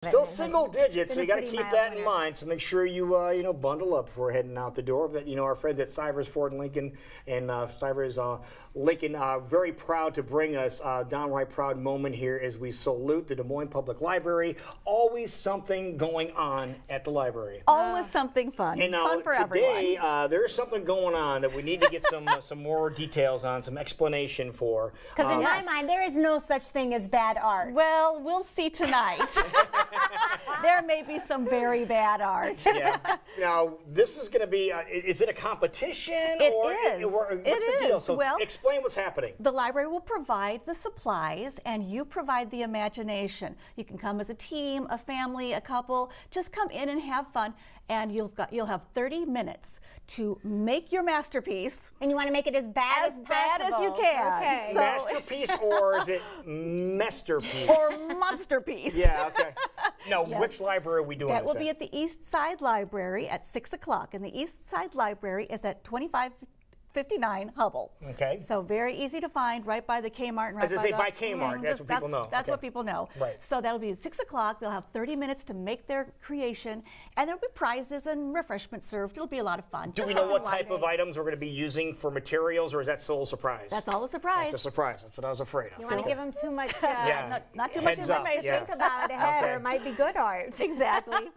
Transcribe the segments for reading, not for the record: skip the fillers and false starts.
Still single digits, so you got to pretty keep mild that in winter. mind. So make sure you bundle up before heading out the door. But our friends at Stivers Ford and Lincoln and Stivers Lincoln are very proud to bring us a downright proud moment here as we salute the Des Moines Public Library. Always something going on at the library. Always something fun. And Fun for today, everyone. there's something going on that we need to get some more details on, some explanation for. Because in my mind, there is no such thing as bad art. Well, we'll see tonight. There may be some very bad art. Yeah. Now, this is going to be, is it a competition? It is. What's It the deal? is. So Well, explain what's happening. The library will provide the supplies and you provide the imagination. You can come as a team, a family, a couple. Just come in and have fun. And you'll have 30 minutes to make your masterpiece. And you want to make it as bad as possible. you can. Okay. So- Masterpiece or is it masterpiece? Or monsterpiece. Yeah, okay. Now, Yes. which library are we doing That this will be at the East Side Library at 6 o'clock. And the East Side Library is at 2559 Hubble. Okay. So very easy to find, right by the Kmart and right As I by say, the... by Kmart, that's what people know. That's Okay. what people know. Right. So that'll be at 6 o'clock. They'll have 30 minutes to make their creation, and there'll be prizes and refreshments served. It'll be a lot of fun. Do we Just know like what the type of library. items we're going to be using for materials, or is that still a surprise? That's all a surprise. It's a surprise. That's what I was afraid of. You want to give them too much Yeah. Not too much Heads up, information. yeah. think about ahead, Okay. or it might be good art. Exactly.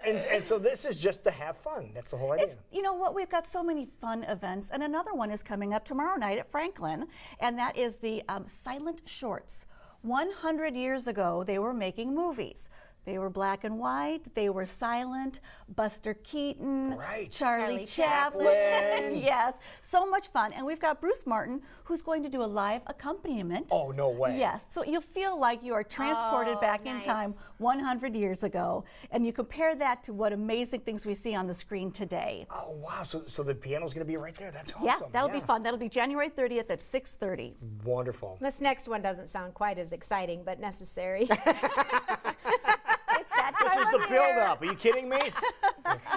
And so this is just to have fun. That's the whole idea. You know what? We've got so many fun events, and another one is coming up tomorrow night at Franklin, and that is the silent shorts. 100 years ago, they were making movies. They were black and white. They were silent. Buster Keaton, Right. Charlie Chaplin. Chaplin. Yes, so much fun. And we've got Bruce Martin, who's going to do a live accompaniment. Oh, no way. Yes, so you'll feel like you are transported back in time 100 years ago, and you compare that to what amazing things we see on the screen today. Oh, wow. So the piano's going to be right there. That's awesome. Yeah, that'll be fun. That'll be January 30th at 6:30. Wonderful. This next one doesn't sound quite as exciting, but necessary. It's that This time is of the year. build-up. Are you kidding me?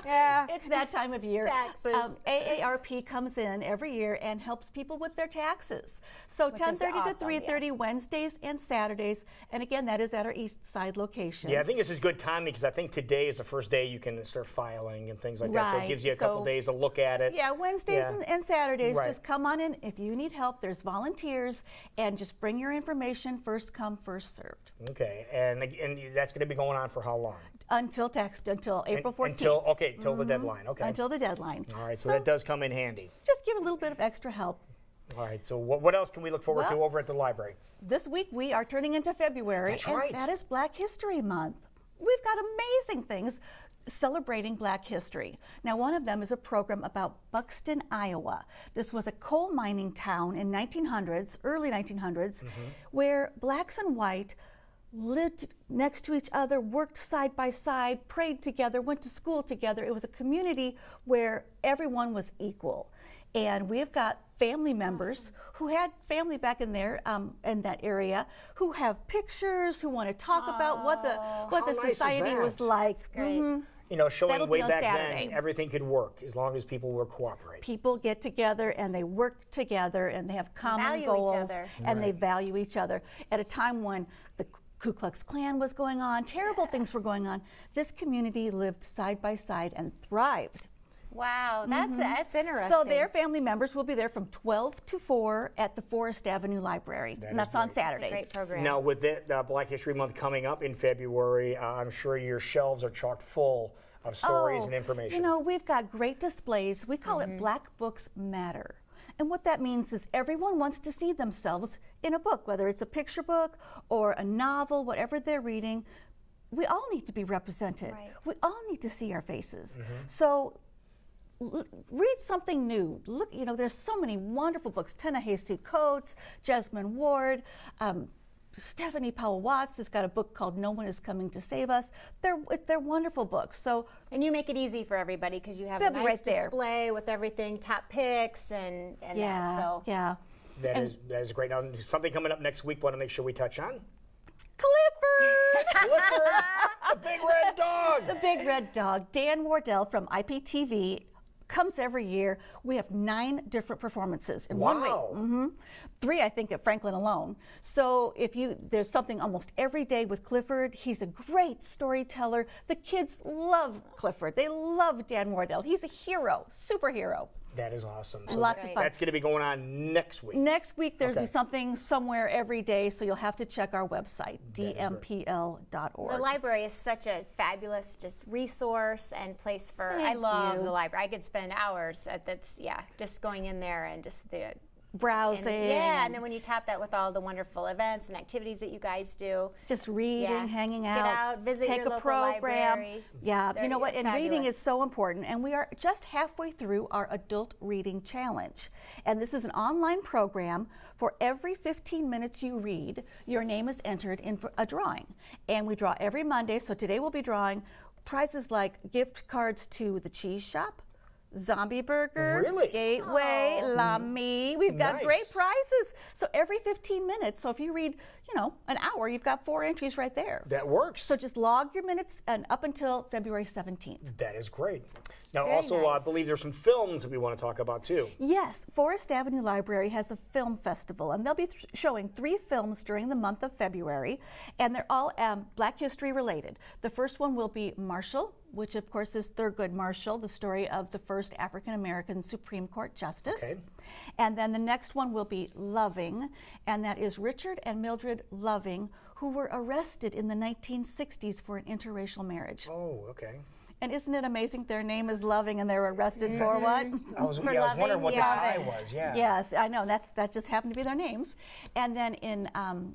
Yeah. It's that time of year. Taxes. AARP comes in every year and helps people with their taxes. So Which is 10:30 to awesome, 3:30 Wednesdays and Saturdays, and again, that is at our East Side location. Yeah, I think this is good timing because I think today is the first day you can start filing and things like that. So it Right, gives you a couple so- days to look at it. Yeah, Wednesdays Yeah. and Saturdays, Right. just come on in. If you need help, there's volunteers, and just bring your information, first come, first served. Okay, and that's going to be going on for how long? Until April 14th. Until the deadline. Okay. Until the deadline. All right, so that does come in handy. Just give a little bit of extra help. All right, so what else can we look forward to Well- over at the library? This week we are turning into February, That's and right. that is Black History Month. We've got amazing things celebrating Black history. Now, one of them is a program about Buxton, Iowa. This was a coal mining town in early 1900s, where blacks and white lived next to each other, worked side by side, prayed together, went to school together. It was a community where everyone was equal. And we've got family members who had family back in there, in that area, who have pictures, who want to talk about what the How nice is society that? was like. great. Showing That'll way be on back Saturday. then, everything could work as long as people were cooperating. People get together and they work together and they have common Value each goals other. and they value each other. At a time when the Ku Klux Klan was going on, terrible things were going on, this community lived side by side and thrived. Wow, that's interesting. So their family members will be there from 12 to 4 at the Forest Avenue Library. That And is that's on great. Saturday. Great program. Now, with Black History Month coming up in February, I'm sure your shelves are chock full of stories and information. You know, we've got great displays. We call it Black Books Matter. And what that means is everyone wants to see themselves in a book, whether it's a picture book or a novel, whatever they're reading. We all need to be represented. Right. We all need to see our faces. So read something new. Look, there's so many wonderful books. Ta-Nehisi Coates, Jesmyn Ward, Stephanie Powell Watts has got a book called No One Is Coming to Save Us. They're wonderful books. So, and you make it easy for everybody because you have a They'll be nice right there. display with everything, top picks and yeah, that. So yeah. That is great. Now, something coming up next week. Want to make sure we touch on Clifford! Clifford, the big red dog. The big red dog. Dan Wardell from IPTV Comes every year. We have 9 different performances in 1 week. 3, I think, at Franklin alone. So there's something almost every day with Clifford. He's a great storyteller. The kids love Clifford. They love Dan Wardell. He's a hero, superhero. That is awesome. So Lots of fun. That's going to be going on next week. Next week, there'll be something somewhere every day, so you'll have to check our website, dmpl.org. The library is such a fabulous just resource and place for, I love the library. I could spend hours at just going in there and just the browsing. And then when you tap that with all the wonderful events and activities that you guys do. Just reading, hanging out. Get out, visit take your a local program. library. Yeah, you know what? And fabulous. reading is so important. And we are just halfway through our adult reading challenge. And this is an online program. For every 15 minutes you read, your name is entered in for a drawing. And we draw every Monday. So today we'll be drawing prizes like gift cards to the Cheese Shop, Zombie Burger, Really? Gateway, Lamy. We've got Nice. great prizes. So every 15 minutes, so if you read, an hour, you've got 4 entries right there. That works. So just log your minutes and up until February 17th. That is great. Now, Very also, I nice. believe there's some films that we want to talk about, too. Yes, Forest Avenue Library has a film festival, and they'll be showing 3 films during the month of February, and they're all Black history related. The first one will be Marshall, which of course is Thurgood Marshall, the story of the first African-American Supreme Court Justice. Okay. And then the next one will be Loving, and that is Richard and Mildred Loving, who were arrested in the 1960s for an interracial marriage. Oh, okay. And isn't it amazing their name is Loving and they're arrested for what? I was For wondering what the loving, tie was, yeah. Yes, I know. That just happened to be their names. And then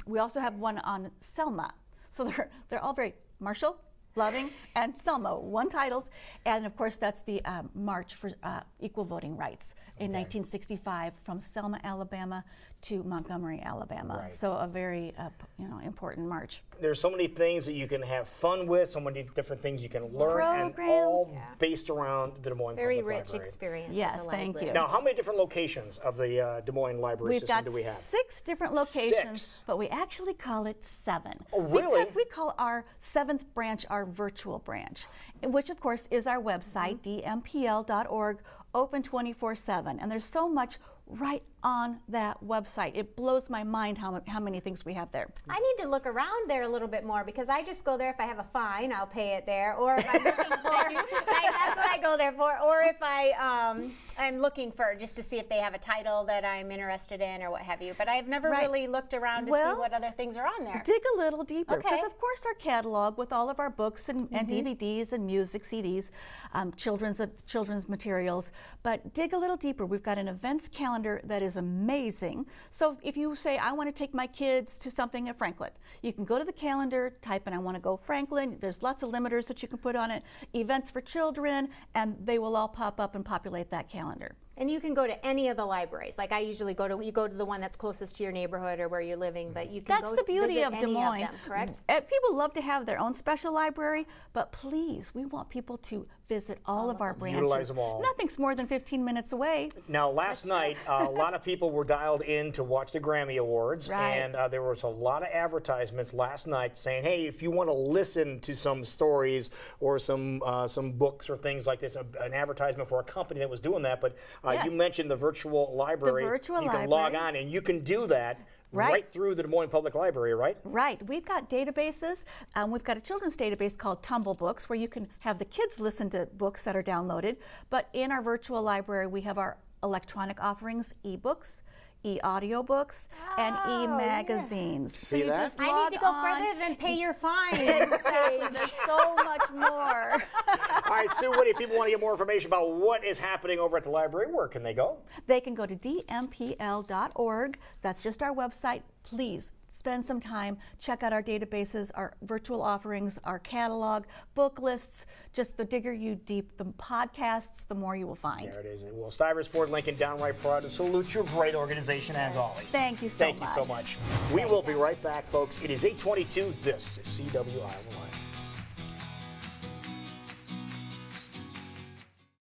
we also have one on Selma. So they're all very Marshall, Loving, and Selma, 1 titles. And of course, that's the March for Equal Voting Rights in 1965 from Selma, Alabama to Montgomery, Alabama. Right. So a very important march. There's so many things that you can have fun with, so many different things you can learn, and all based around the Des Moines Very Public rich Library. experience. Yes, at the thank library. you. Now, how many different locations of the Des Moines Library We've System got do we have? 6 different locations, 6. but we actually call it 7. Oh, really? Because we call our 7th branch our virtual branch, which of course is our website, dmpl.org, open 24/7. And there's so much right on that website. It blows my mind how many things we have there. I need to look around there a little bit more because I just go there if I have a fine, I'll pay it there. Or if I'm looking for, that's what I go there for. Or if I'm looking for just to see if they have a title that I'm interested in or what have you. But I've never really looked around to see what other things are on there. Dig a little deeper. Okay. Because of course our catalog with all of our books and DVDs and music, CDs, children's materials. But dig a little deeper. We've got an events calendar that is amazing. So if you say, I want to take my kids to something at Franklin, you can go to the calendar, type in, I want to go Franklin. There's lots of limiters that you can put on it, events for children, and they will all pop up and populate that calendar. And you can go to any of the libraries. Like I usually you go to the one that's closest to your neighborhood or where you're living, but you can That's go the beauty visit of Des any Moines. them, correct? People love to have their own special library, but please, we want people to visit all of our branches. Utilize them all. Nothing's more than 15 minutes away. Now, last night, a lot of people were dialed in to watch the Grammy Awards, Right. and there was a lot of advertisements last night saying, hey, if you want to listen to some stories or some books or things like this, an advertisement for a company that was doing that, but Yes. you mentioned the virtual library. virtual you can log library. on, and you can do that Right. right through the Des Moines Public Library, right? Right. We've got databases. We've got a children's database called Tumble Books where you can have the kids listen to books that are downloaded. But in our virtual library, we have our electronic offerings, e-books, e-audiobooks, and e-magazines. So See you that? just I log need to go on. further than pay your fine. Exactly. There's so much more. All right, Sue, what if people want to get more information about what is happening over at the library? Where can they go? They can go to dmpl.org. That's just our website. Please spend some time, check out our databases, our virtual offerings, our catalog, book lists. Just the digger you deep, the podcasts, the more you will find. There it is. Well, Stivers, Ford, Lincoln, downright proud to salute your great organization as always. Thank you so Thank you so much. We will be right back, folks. It is 8:22. This is CWI Live.